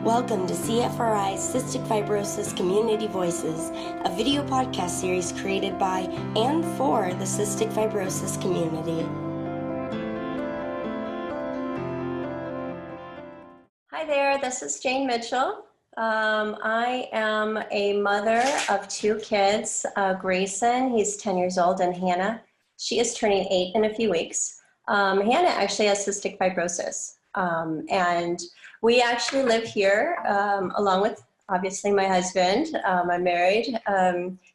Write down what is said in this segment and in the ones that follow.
Welcome to CFRI's Cystic Fibrosis Community Voices, a video podcast series created by and for the cystic fibrosis community. Hi there, this is Jane Mitchell. I am a mother of two kids, Grayson, he's 10 years old, and Hannah. She is turning 8 in a few weeks. Hannah actually has cystic fibrosis, and we actually live here along with, obviously, my husband. I'm married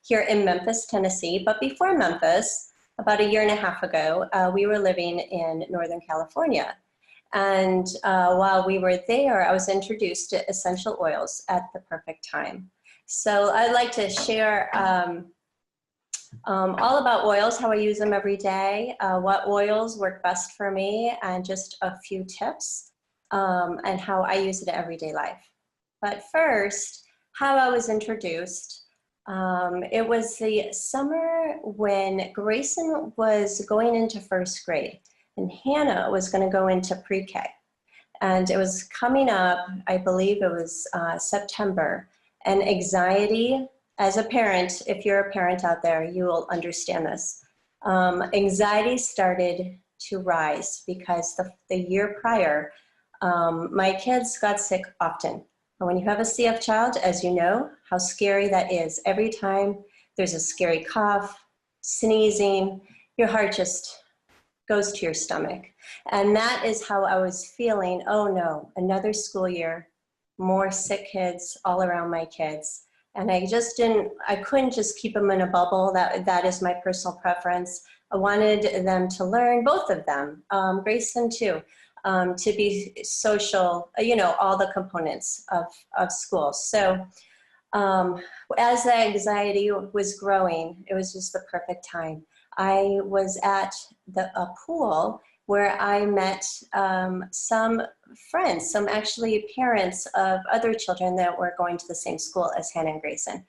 here in Memphis, Tennessee. But before Memphis, about 1.5 years ago, we were living in Northern California. And while we were there, I was introduced to essential oils at the perfect time. So I'd like to share all about oils, how I use them every day, what oils work best for me, and just a few tips. And how I use it in everyday life. But first, how I was introduced. It was the summer when Grayson was going into first grade and Hannah was going to go into pre-K. And it was coming up, I believe it was September, and anxiety as a parent, if you're a parent out there, you will understand this. Anxiety started to rise because the year prior, my kids got sick often. And when you have a CF child, as you know, how scary that is. Every time there's a scary cough, sneezing, your heart just goes to your stomach. And that is how I was feeling. Oh no, another school year, more sick kids all around my kids. And I couldn't just keep them in a bubble. That is my personal preference. I wanted them to learn, both of them, Grayson too. To be social, all the components of school. So as the anxiety was growing, it was just the perfect time. I was at a pool where I met some friends, some actually parents of other children that were going to the same school as Hannah and Grayson.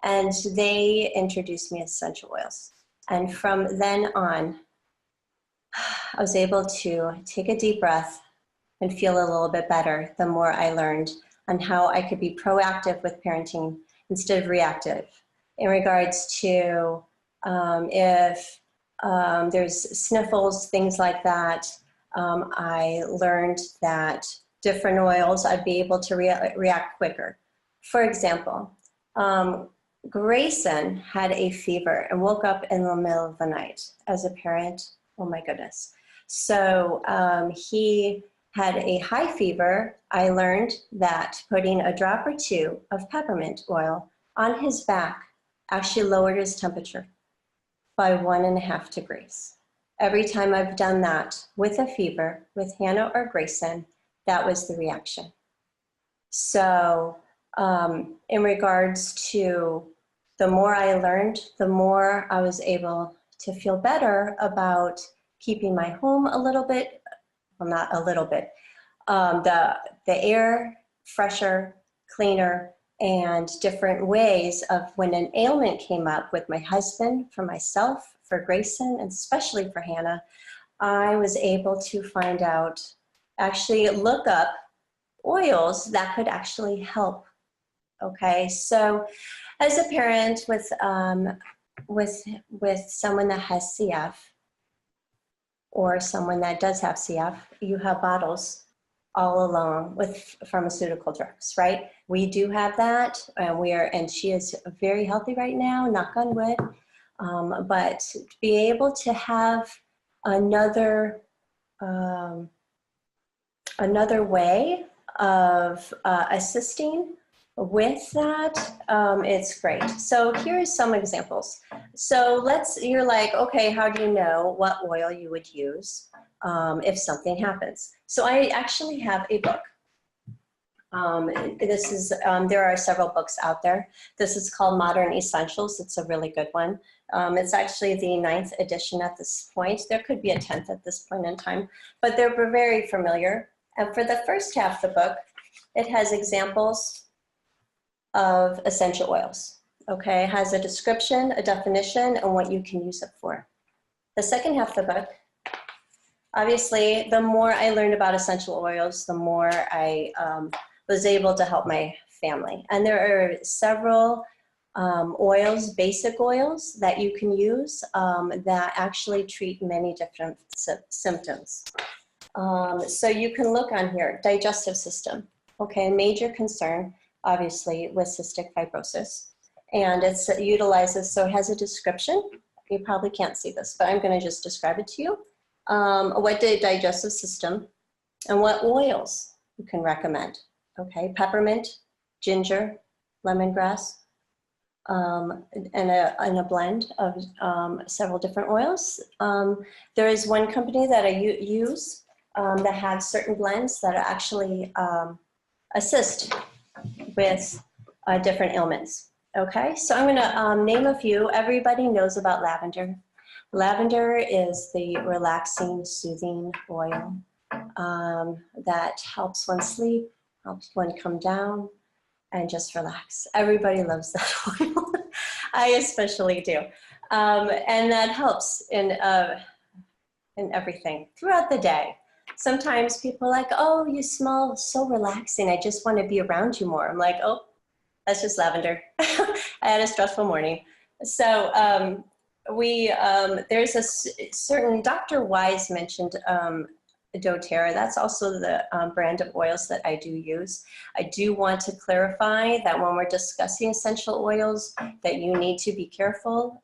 And they introduced me to essential oils. And from then on, I was able to take a deep breath and feel a little bit better the more I learned on how I could be proactive with parenting instead of reactive. In regards to if there's sniffles, things like that, I learned that different oils, I'd be able to react quicker. For example, Grayson had a fever and woke up in the middle of the night. As a parent, oh my goodness. So he had a high fever. I learned that putting a drop or two of peppermint oil on his back actually lowered his temperature by 1.5 degrees. Every time I've done that with a fever, with Hannah or Grayson, that was the reaction. So in regards to the more I learned, the more I was able to feel better about keeping my home a little bit, well, not a little bit, the air fresher, cleaner, and different ways of when an ailment came up with my husband, for myself, for Grayson, and especially for Hannah, I was able to find out, actually look up oils that could actually help. Okay, so as a parent with someone that has CF, or someone that does have CF, you have bottles all along with pharmaceutical drugs, right? We do have that, and she is very healthy right now, knock on wood. But to be able to have another way of assisting with that, it's great. So here's some examples. So you're like, okay, how do you know what oil you would use if something happens? So I actually have a book. There are several books out there. This is called Modern Essentials. It's a really good one. It's actually the 9th edition at this point. There could be a 10th at this point in time, but they're very familiar. And for the first half of the book, it has examples of essential oils. Okay, it has a description, a definition, and what you can use it for. The second half of the book, obviously, the more I learned about essential oils, the more I was able to help my family. And there are several oils, basic oils that you can use that actually treat many different symptoms. So you can look on here, digestive system. Okay, major concern, obviously, with cystic fibrosis. And it utilizes, so it has a description. You probably can't see this, but I'm going to just describe it to you. What the digestive system and what oils you can recommend. Okay, peppermint, ginger, lemongrass, and a blend of several different oils. There is one company that I use that has certain blends that actually assist with different ailments. Okay, so I'm going to name a few. Everybody knows about lavender. Lavender is the relaxing, soothing oil that helps one sleep, helps one come down, and just relax. Everybody loves that oil. I especially do. And that helps in everything throughout the day. Sometimes people are like, oh, you smell so relaxing. I just want to be around you more. I'm like, oh, that's just lavender. I had a stressful morning. So there's a certain, Dr. Wise mentioned doTERRA. That's also the brand of oils that I do use. I do want to clarify that when we're discussing essential oils, that you need to be careful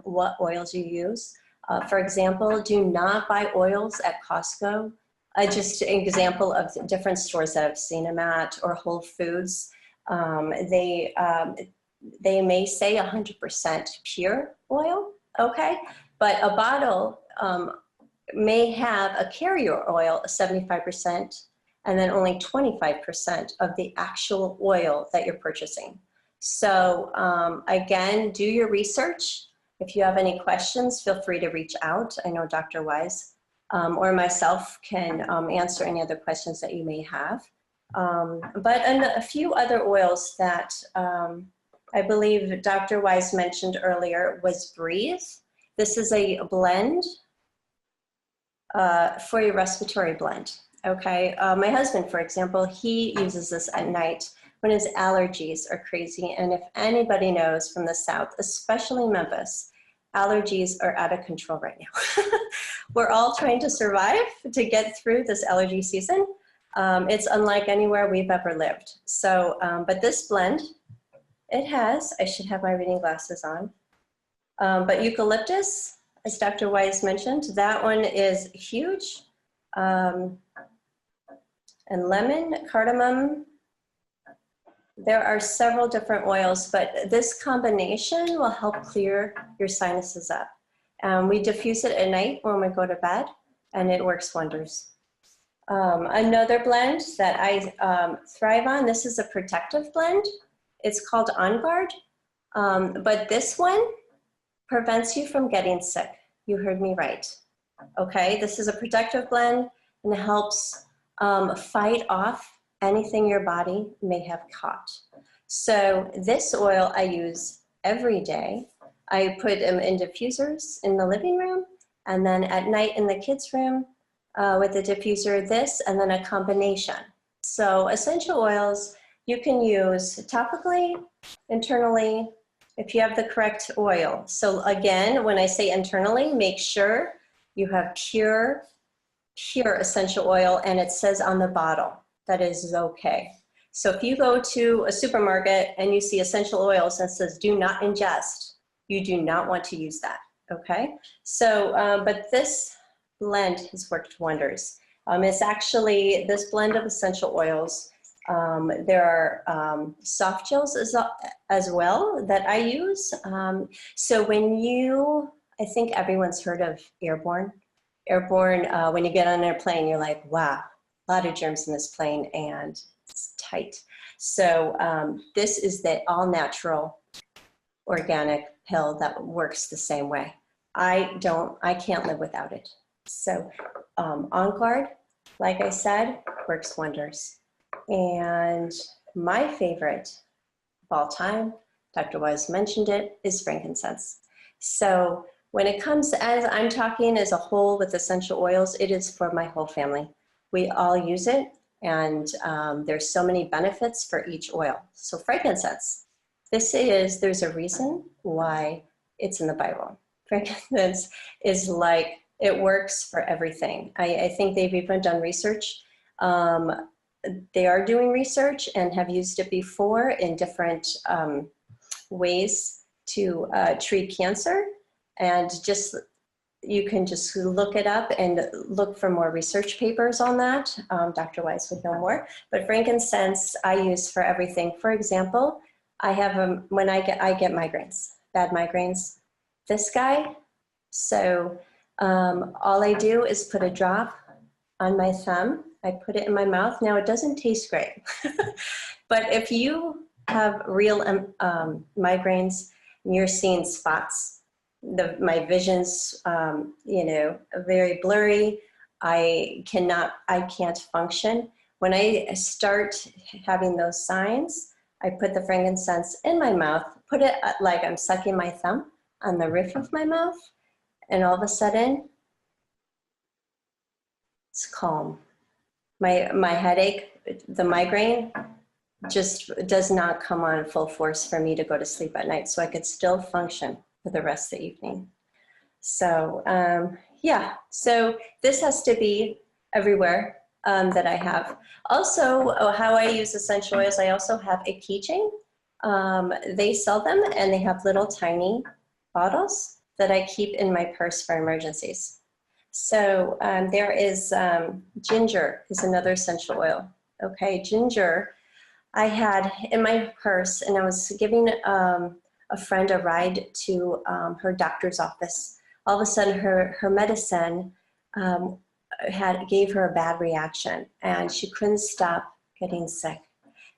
what oils you use. For example, do not buy oils at Costco. Just an example of the different stores that I've seen them at, or Whole Foods. They may say 100% pure oil, okay? But a bottle may have a carrier oil of 75% and then only 25% of the actual oil that you're purchasing. So again, do your research. If you have any questions, feel free to reach out. I know Dr. Wise or myself can answer any other questions that you may have. But a few other oils that I believe Dr. Wise mentioned earlier was Breathe. This is a blend for your respiratory blend. Okay, my husband, for example, he uses this at night when his allergies are crazy. And if anybody knows from the South, especially Memphis, allergies are out of control right now. We're all trying to survive to get through this allergy season. It's unlike anywhere we've ever lived. So, but this blend, it has, I should have my reading glasses on, but eucalyptus, as Dr. Wise mentioned, that one is huge. And lemon, cardamom. There are several different oils, but this combination will help clear your sinuses up. We diffuse it at night when we go to bed, and it works wonders. Another blend that I thrive on, this is a protective blend. It's called On Guard, but this one prevents you from getting sick. You heard me right. Okay, this is a protective blend and helps fight off anything your body may have caught. So this oil I use every day. I put them in diffusers in the living room, and then at night in the kids' room with the diffuser, this, and then a combination. So essential oils you can use topically, internally, if you have the correct oil. So again, when I say internally, make sure you have pure essential oil, and it says on the bottle that is okay. So if you go to a supermarket and you see essential oils and it says do not ingest, you do not want to use that, okay? So, but this blend has worked wonders. It's actually, this blend of essential oils, there are soft gels as well that I use. So when you, I think everyone's heard of airborne. Airborne, when you get on an airplane, you're like, wow, a lot of germs in this plane and it's tight. So this is the all-natural organic pill that works the same way. I can't live without it. So On Guard, like I said, works wonders. And my favorite of all time, Dr. Wise mentioned it, is frankincense. So when it comes, as I'm talking as a whole with essential oils, it is for my whole family. We all use it. And there's so many benefits for each oil. So frankincense, there's a reason why it's in the Bible. Frankincense is like, it works for everything. I think they've even done research. They are doing research and have used it before in different ways to treat cancer. And just, you can just look it up and look for more research papers on that. Dr. Weiss would know more. But frankincense I use for everything. For example, I have when I get migraines, bad migraines. This guy. So all I do is put a drop on my thumb. I put it in my mouth. Now it doesn't taste great, but if you have real migraines and you're seeing spots, my vision's very blurry. I can't function. When I start having those signs, I put the frankincense in my mouth, put it like I'm sucking my thumb on the roof of my mouth, and all of a sudden, it's calm. My headache, the migraine, just does not come on full force for me to go to sleep at night, so I could still function for the rest of the evening. So yeah, so this has to be everywhere that I have. Also, how I use essential oils, I also have a keychain. They sell them and they have little tiny bottles that I keep in my purse for emergencies. So there is ginger is another essential oil. Okay, ginger I had in my purse, and I was giving a friend a ride to her doctor's office. All of a sudden her medicine gave her a bad reaction, and she couldn't stop getting sick.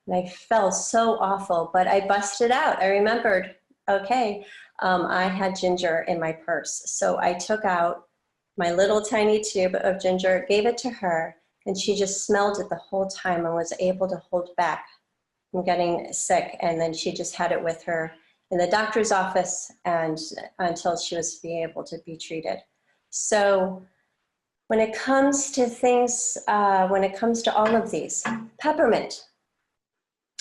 And I felt so awful, but I busted out. I remembered, okay, I had ginger in my purse. So I took out my little tiny tube of ginger, gave it to her, and she just smelled it the whole time and was able to hold back from getting sick. And then she just had it with her in the doctor's office and until she was being able to be treated. So when it comes to things, when it comes to all of these, peppermint,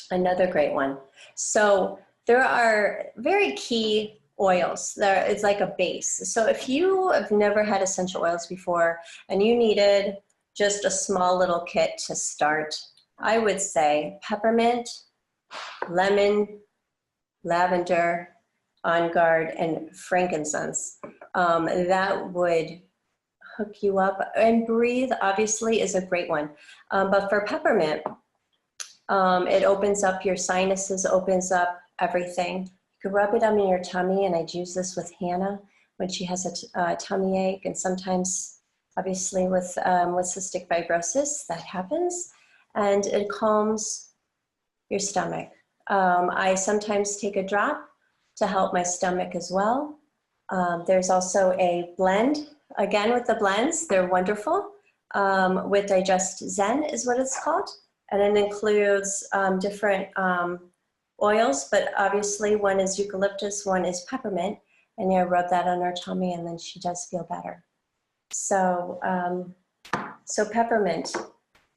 another great one. So there are very key oils. It's like a base. So if you have never had essential oils before and you needed just a small little kit to start, I would say peppermint, lemon, lavender, On Guard, and frankincense. That would hook you up. And breathe, obviously, is a great one. But for peppermint, it opens up your sinuses, opens up everything. You could rub it on your tummy, and I'd use this with Hannah when she has a tummy ache, and sometimes, obviously, with cystic fibrosis, that happens, and it calms your stomach. I sometimes take a drop to help my stomach as well. There's also a blend. Again, with the blends, they're wonderful. With Digest Zen is what it's called. And it includes different oils, but obviously one is eucalyptus, one is peppermint, and you rub that on her tummy and then she does feel better. So, so peppermint.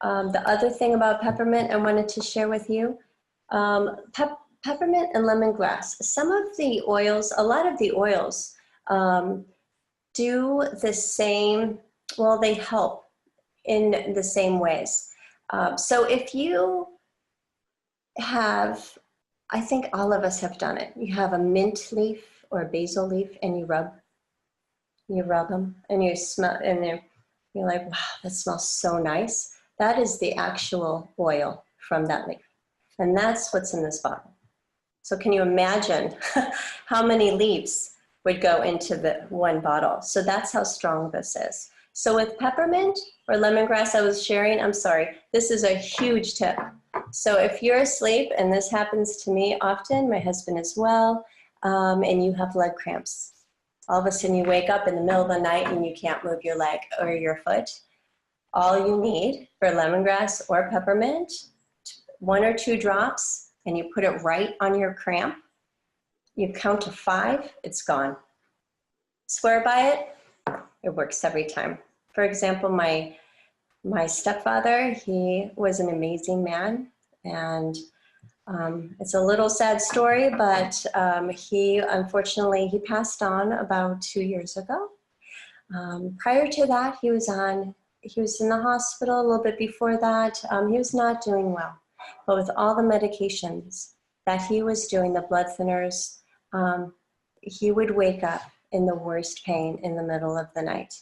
The other thing about peppermint I wanted to share with you, peppermint and lemongrass. Some of the oils, a lot of the oils do the same, well, they help in the same ways. So if you have, I think all of us have done it. You have a mint leaf or a basil leaf and you rub them and you smell, and you're like, wow, that smells so nice. That is the actual oil from that leaf. And that's what's in this bottle. So can you imagine how many leaves would go into the one bottle? So that's how strong this is. So with peppermint or lemongrass I was sharing, I'm sorry, this is a huge tip. So if you're asleep, and this happens to me often, my husband as well, and you have leg cramps. All of a sudden you wake up in the middle of the night and you can't move your leg or your foot. All you need for lemongrass or peppermint, 1 or 2 drops, and you put it right on your cramp. You count to 5, it's gone. Swear by it, it works every time. For example, my My stepfather, he was an amazing man, and it's a little sad story, but unfortunately he passed on about 2 years ago. Prior to that, he was in the hospital a little bit before that. He was not doing well, but with all the medications that he was doing, the blood thinners, he would wake up in the worst pain in the middle of the night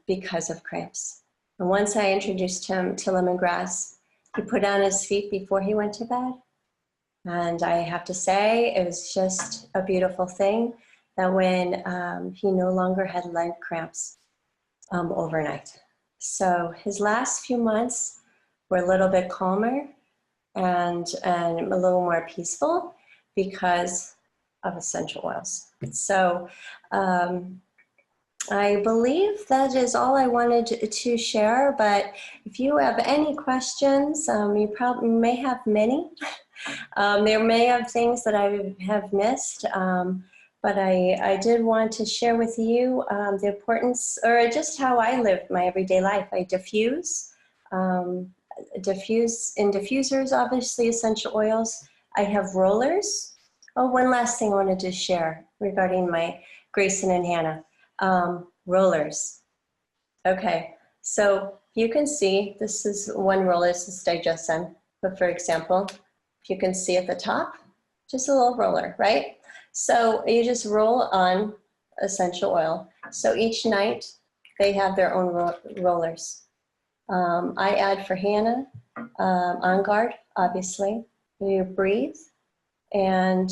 because of cramps. And once I introduced him to lemongrass, he put on his feet before he went to bed. And I have to say, it was just a beautiful thing that when he no longer had leg cramps overnight. So his last few months were a little bit calmer and a little more peaceful because of essential oils. So I believe that is all I wanted to share, but if you have any questions, you probably may have many. There may have things that I have missed, but I did want to share with you the importance, or just how I live my everyday life. I diffuse in diffusers, obviously essential oils. I have rollers. Oh, one last thing I wanted to share regarding my Grayson and Hannah. Rollers. Okay, so you can see this is one roller, this is digestion. But for example, if you can see at the top, just a little roller, right? So you just roll on essential oil. So each night they have their own rollers. I add for Hannah, On Guard, obviously. You breathe, and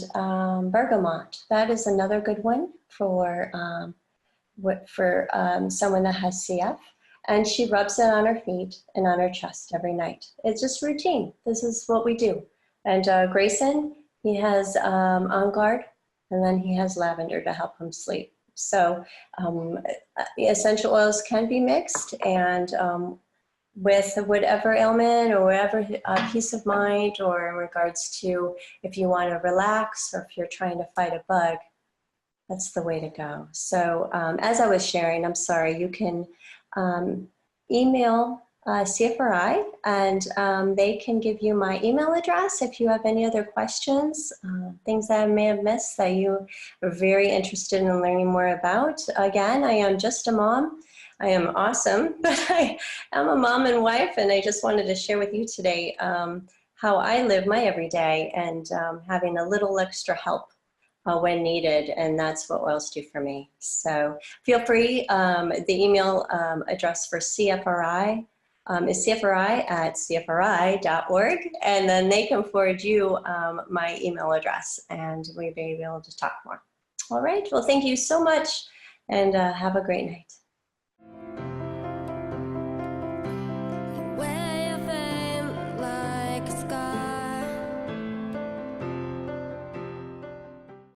bergamot. That is another good one for someone that has CF. And she rubs it on her feet and on her chest every night. It's just routine. This is what we do. And Grayson, he has On Guard, and then he has lavender to help him sleep. So essential oils can be mixed, and with whatever ailment or whatever peace of mind, or in regards to if you want to relax or if you're trying to fight a bug, that's the way to go. So as I was sharing, I'm sorry, you can email CFRI, and they can give you my email address if you have any other questions, things that I may have missed that you are very interested in learning more about. Again, I am just a mom. I am awesome, but I am a mom and wife, and I just wanted to share with you today how I live my everyday, and having a little extra help when needed, and that's what oils do for me. So feel free, the email address for CFRI is cfri@cfri.org, and then they can forward you my email address, and we'll be able to talk more. All right, well, thank you so much, and have a great night.